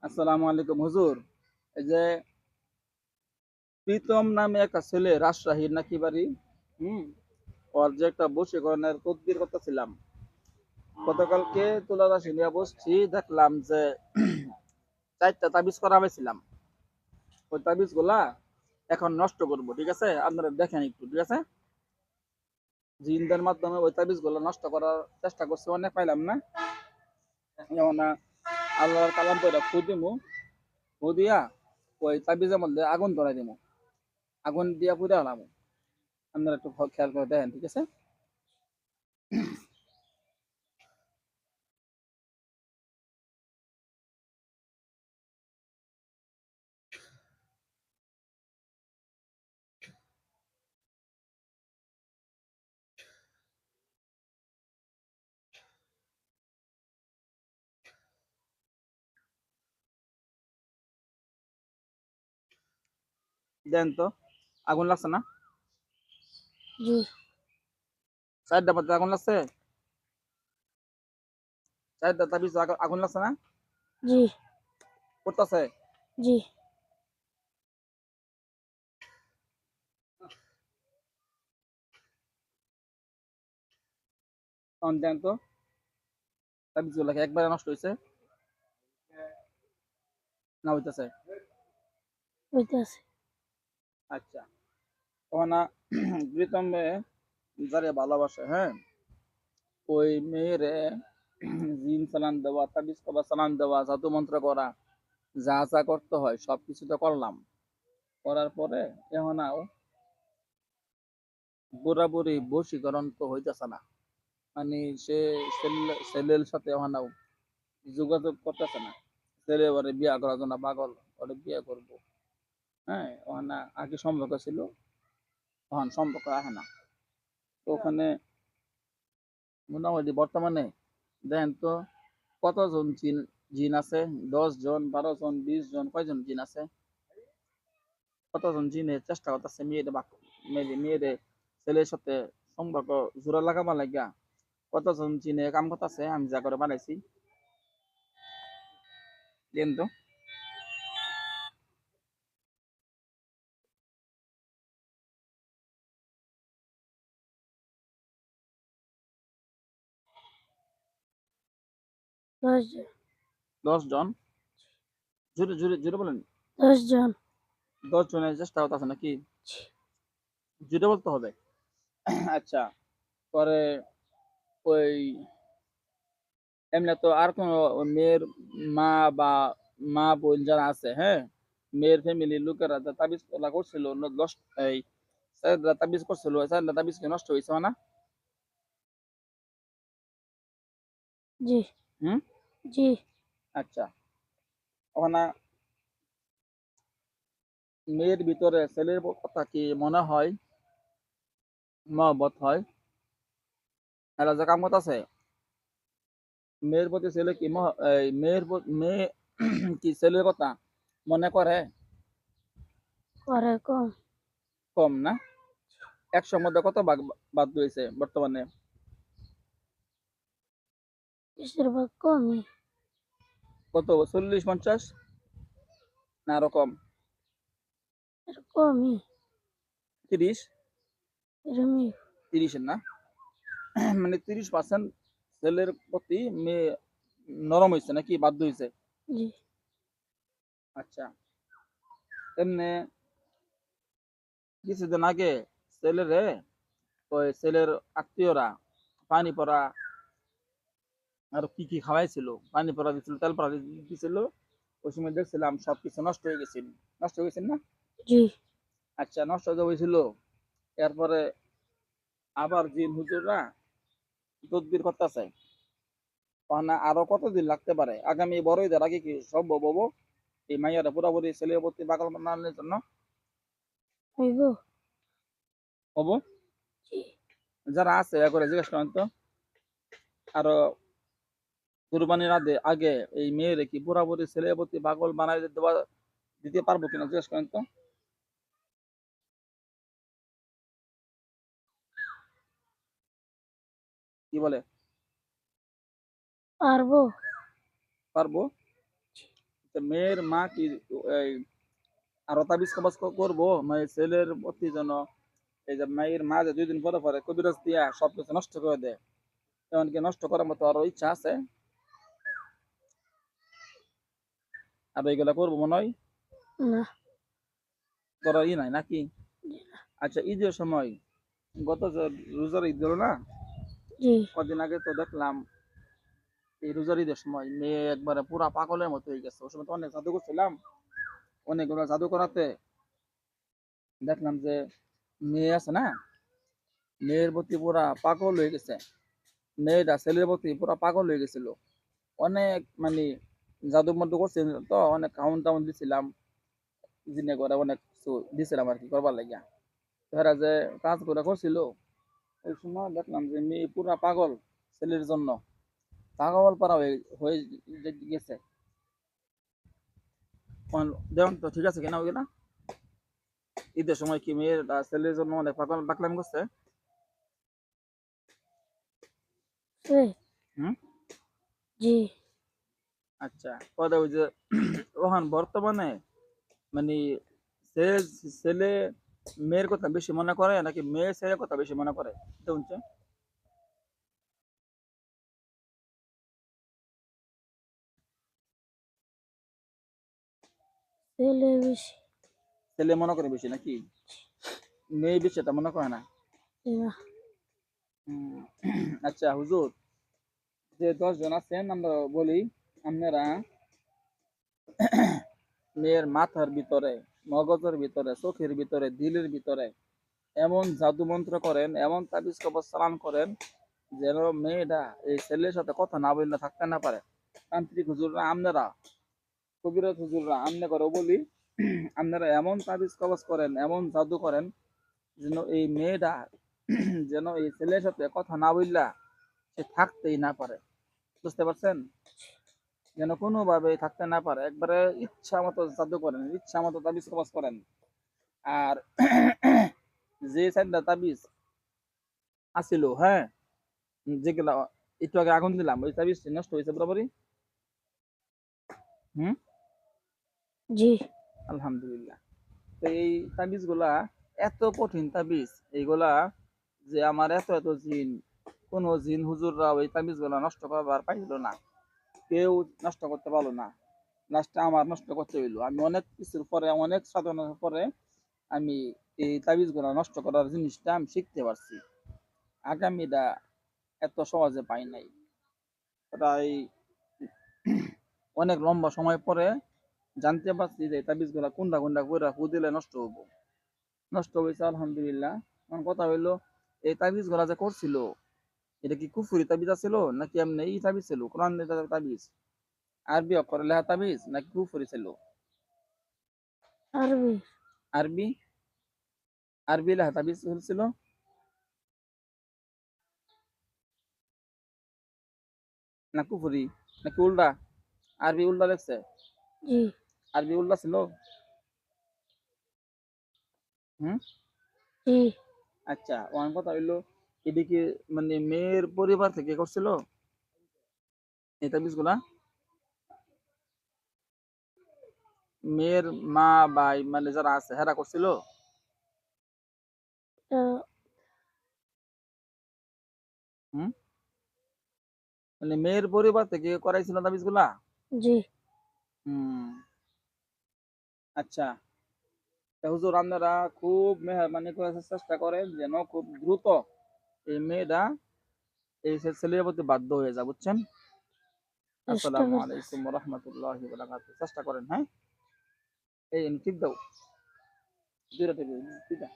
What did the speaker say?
আসসালামু আলাইকুম হুজুর। এই যে প্রীতম নামে একটা ছেলে রাজশাহীর নাকি বাড়ি। হুম। ওর যে একটা বশীকরণের তদবির করতেছিলাম। গতকালকে তুলারাশি নিয়ে বসছি, দেখলাম যে 4টা তাবিজ করা হয়েছিলাম। ওই তাবিজ গুলা এখন নষ্ট করব, ঠিক আছে? আপনারা দেখেন একটু, ঠিক আছে? জিনদের মাধ্যমে ওই তাবিজ গুলো নষ্ট করার চেষ্টা করছি, অনেক পাইলাম না। যেমন আল্লাহর কালাম করে ফু দিমু, ফু দিয়া ওই তাবিজের মধ্যে আগুন ধরাই দিমু, আগুন দিয়া পুড়ে হলাম। আপনারা একটু খেয়াল করে দেখেন, ঠিক আছে? দেন তো, আগুন লাগছে না? জি। 4টা মধ্যে আগুন লাগছে? 4টা তাবিজ আগুন লাগছে না? জি। করতেছে? জি। তখন দেন তো, তাবিজ গুলো একবারে নষ্ট হয়েছে না হইতেছে? হইতাছে। আচ্ছা, তখন প্রীতম মেয়ে যারে ভালোবাসে, হ্যাঁ, ওই মেয়েরে জিন চালান দেওয়া, তাবিজ করা চালান দেওয়া, জাদু মন্ত্র করা, যা যা করতে হয় সবকিছু তো করলাম। করার পরে এখন বুড়াবুড়ি বশীকরণ তো হইতেছে না। মানে সে ছেলের সাথে এখন যোগাযোগ করতেছে না। ছেলে ওরে বিয়া করার জন্য পাগল, ওরে বিয়ে করব। হ্যাঁ, ওখানে আগে সম্পর্ক ছিল, তখন সম্পর্ক রাখে না। তো ওখানে মোটামুটি বর্তমানে দেখেন তো কতজন জিন জিন আছে? 10 জন, 12 জন, 20 জন, কয়জন জিন আছে? কতজন জিনের চেষ্টা করতেছে মেয়েরে ছেলের সাথে সম্পর্ক জোড়া লাগাবার লাগিয়া। কতজন জিনে কাম করতেছে, আমি যা করে বানাইছি দেন তো। 10 জন। 10 জন? জোরে জোরে জোরে বলেন। 10 জন। 10 জনের চেষ্টা করতেছে নাকি? জোরে বলতে হবে। আচ্ছা, পরে ওই এমনি তো আর কোন মেয়ের মা বা মা বোন যারা আছে, হ্যাঁ, মেয়ের ফ্যামিলির লোকেরা যা তাবিজ করা করছিল, এই স্যাররা তাবিজ করছিল, স্যাররা তাবিজ কি নষ্ট হয়েছে না? জি। হুম। জি। আচ্ছা, ওখানে মেয়ের ভিতরে ছেলের কথা কি মনে হয়, মহব্বত হয়? এরা যে কাম আছে, মেয়ের প্রতি ছেলে কি মেয়ে কি ছেলের কথা মনে করে? করে কম। কম না? 100-র মধ্যে কত ভাগ বাদ হয়েছে বর্তমানে? বেশিরভাগ কমই। কত, 40-50 না আরো কম? এর কমই। 30? এরমই। 30-এর না? মানে 30% ছেলের প্রতি মেয়ে নরম হয়েছে নাকি বাধ্য হয়েছে? জি। আচ্ছা, এমনি কিছুদিন আগে ছেলেরে ওই ছেলের আত্মীয়রা পানি পড়া আর কি কি খাওয়াইছিল, পানি পড়া দিছিল, তেল পড়া দিছিল। ওই সময় দেখছিলাম সবকিছু নষ্ট হয়ে গেছে। নষ্ট হয়ে গেছে না? জি। আচ্ছা, নষ্ট হয়ে হয়েছিল। এরপরে আবার জিন হুজুররা তদবির করতেছে। না আরো কতদিন লাগতে পারে? আগামী বড় ঈদের আগে কি সম্ভব হবো এই মাইয়ারা পুরোপুরি ছেলের প্রতি পাগল বানানোর জন্য? হইব। হবো? জি। যারা আছে এ করে জিজ্ঞেস করেন তো, আরো কুরবানির আগে এই মেয়েরে কি পুরোপুরি ছেলের প্রতি পাগল বানাই দিতে পারবো কিনা জিজ্ঞেস করেন তো। কি বলে? পারবো। পারবো? তো মেয়ের মা কি এই আরো তাবিজ কবজ করবো মানে ছেলের প্রতি যেন এই যে মায়ের মা যে 2 দিন পরে পরে কবিরাজ দিয়া সবকিছু নষ্ট করে দেয়, এমনকি নষ্ট করার মতো আরো ইচ্ছা আছে? আর এইগুলা করবো মনে হয় না। করার নাই নাকি? জি না। আচ্ছা, ঈদের সময় গত যে রোজার ঈদ গেল না, জি। কদিন আগে তো দেখলাম এই রোজার ঈদের সময় মেয়ে একবারে পুরা পাগলের মতো হয়ে গেছে। ওই সময় তো অনেক জাদু করছিলাম, অনেকগুলো জাদু করাতে দেখলাম যে মেয়ে আছে না, মেয়ের প্রতি পুরা পাগল হয়ে গেছে। মেয়েটা ছেলের প্রতি পুরা পাগল হয়ে গেছিল। অনেক মানে জাদু মাদু করছে, তো অনেক কাউন্ট টাউন দিছিলাম, জিনে করে অনেক কিছু দিছিলাম আর কি করবার লাগিয়া। তারা যে কাজ করে করছিল, ওই সময় দেখলাম যে মেয়ে পুরা পাগল ছেলের জন্য, পাগল পারা হয়ে গেছে। দেখুন তো ঠিক আছে কিনা ওইগুলা? ঈদের সময় কি মেয়ের ছেলের জন্য অনেক পাগল পাগলামি করছে? সে। হুম। জি। আচ্ছা, পরে ওই যে ওখান বর্তমানে মানে ছেলে ছেলে মেয়ের কথা বেশি মনে করে নাকি মেয়ে ছেলের কথা বেশি মনে করে? এটা হচ্ছে ছেলে বেশি। ছেলে মনে করে বেশি নাকি মেয়ে বেশি এটা মনে করে না? জি না। হুম। আচ্ছা হুজুর, যে 10 জন আছেন আমরা বলি, আপনারা মেয়ের মাথার ভিতরে, মগজের ভিতরে, চোখের ভিতরে, দিলের ভিতরে এমন জাদু মন্ত্র করেন, এমন তাবিজ কবজ চালান করেন যেন মেয়েটা এই ছেলের সাথে কথা না বললে থাকতে না পারে। তান্ত্রিক হুজুররা আপনারা, কবিরাজ হুজুররা আমনে করে বলি, আপনারা এমন তাবিজ কবজ করেন, এমন জাদু করেন যেন এই মেয়েটা যেন এই ছেলের সাথে কথা না বললা সে থাকতেই না পারে। বুঝতে পারছেন? যেন কোনোভাবে থাকতে না পারে, একবারে ইচ্ছা মতো জাদু করেন, ইচ্ছা মতো তাবিজ কবজ করেন। আর যে 4টা তাবিজ আছিল, হ্যাঁ, যেগুলা একটু আগে আগুন দিলাম, ওই তাবিজ নষ্ট হয়েছে বরাবরই। হুম। জি। আলহামদুলিল্লাহ। তো এই তাবিজ গুলা এত কঠিন তাবিজ, এইগুলা যে আমার এত এত জিন, কোন জিন হুজুররা ওই তাবিজ গুলা নষ্ট করবার পাইল না, কেউ নষ্ট করতে পারলো না। লাস্টে আমার নষ্ট করতে হইলো। আমি অনেক কিছুর পরে, অনেক সাধনার পরে আমি এই তাবিজ গুলা নষ্ট করার জিনিসটা আমি শিখতে পারছি। আগামীটা এত সহজে পাই নাই, প্রায় অনেক লম্বা সময় পরে জানতে পারছি যে এই তাবিজ গুলা কোনটা কোনটা করে ফু দিলে নষ্ট হবো। নষ্ট হয়েছে আলহামদুলিল্লাহ। এখন কথা হইলো, এই তাবিজ গুলা যে করছিল এটা কি কুফুরি তাবিজ ছিল নাকি এমনি এই তাবিজ ছিল, কোরআন তাবিজ, আরবি অক্ষরে লেখা তাবিজ নাকি কুফুরি ছিল? আরবি। আরবি, আরবি লেখা তাবিজ ছিল না কুফুরি নাকি উল্টা? আরবি উল্টা লেখছে? জি। আরবি উল্টা ছিল? হুম। জি। আচ্ছা, ওয়ান কথা হইলো, এদিকে মানে মেয়ের পরিবার থেকে করছিল এই তাবিজ গুলা? মেয়ের মা ভাই মানে যারা আছে হেরা করছিল? আহ, হুম। মানে মেয়ের পরিবার থেকে করাইছিল তাবিজ গুলা? জি। হুম। আচ্ছা, তা হুজুর আপনারা খুব মেহরবানি করে চেষ্টা করেন যেন খুব দ্রুত এই মেয়েটা এই ছেলের প্রতি বাধ্য হয়ে যায়, বুঝছেন? চেষ্টা আসসালামু করতেছি। আলাইকুম ওয়া রাহমাতুল্লাহি ওয়া বারাকাতুহু। চেষ্টা করেন, হ্যাঁ। এই টিপ দাও, দুইটা টিপ দাও।